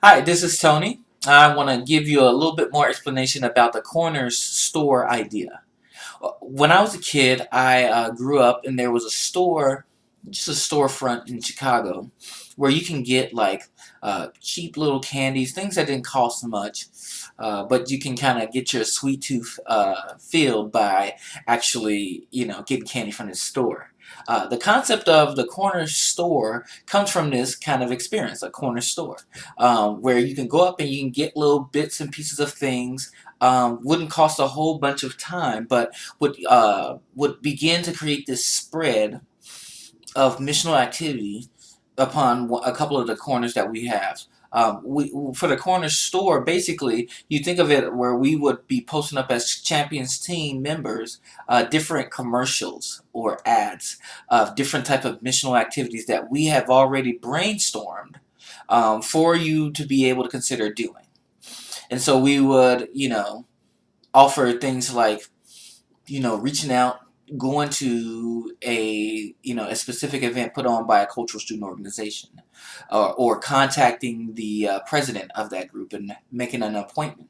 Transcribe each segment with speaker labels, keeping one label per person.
Speaker 1: Hi, this is Tony. I want to give you a little bit more explanation about the corner store idea. When I was a kid, I grew up and there was a store, just a storefront in Chicago, where you can get like cheap little candies, things that didn't cost much, but you can kind of get your sweet tooth filled by actually, getting candy from the store. The concept of the corner store comes from this kind of experience, a corner store, where you can go up and you can get little bits and pieces of things. Wouldn't cost a whole bunch of time, but would begin to create this spread of missional activity upon a couple of the corners that we have. For the corner store, basically, you think of it where we would be posting up as Champions team members different commercials or ads of different type of missional activities that we have already brainstormed for you to be able to consider doing. And so we would, offer things like, reaching out, going to a specific event put on by a cultural student organization, or contacting the president of that group and making an appointment,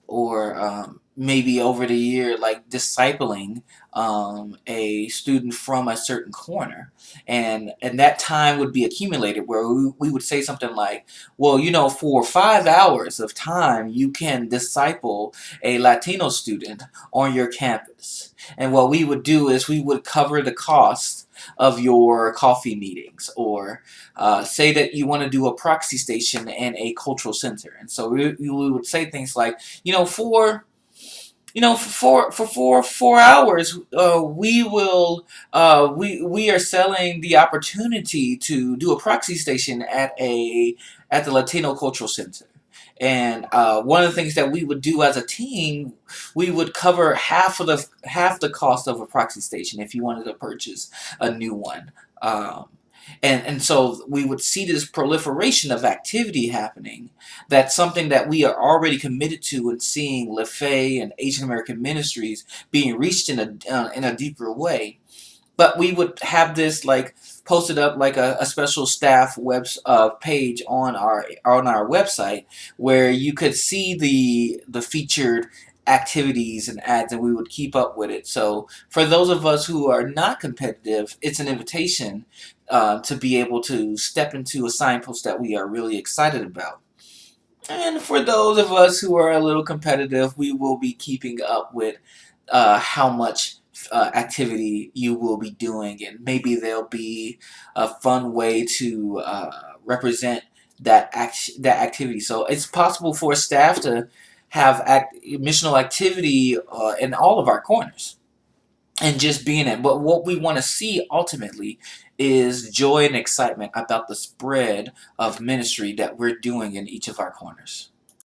Speaker 1: or maybe over the year, like discipling a student from a certain corner, and that time would be accumulated where we would say something like, well, for 5 hours of time you can disciple a Latino student on your campus, and what we would do is we would cover the cost of your coffee meetings, or say that you want to do a proxy station in a cultural center. And so we would say things like, for 4 hours, we are selling the opportunity to do a proxy station at the Latino Cultural Center. And one of the things that we would do as a team, we would cover half the cost of a proxy station if you wanted to purchase a new one. And so we would see this proliferation of activity happening. That's something that we are already committed to, and seeing LaFay and Asian American ministries being reached in a deeper way. But we would have this like posted up like a special staff page on our website, where you could see the featured activities and ads, and we would keep up with it. So for those of us who are not competitive, it's an invitation to be able to step into a signpost that we are really excited about. And for those of us who are a little competitive, we will be keeping up with how much activity you will be doing, and maybe there'll be a fun way to represent that activity. So it's possible for staff to have missional activity in all of our corners and just being it. But what we want to see ultimately is joy and excitement about the spread of ministry that we're doing in each of our corners.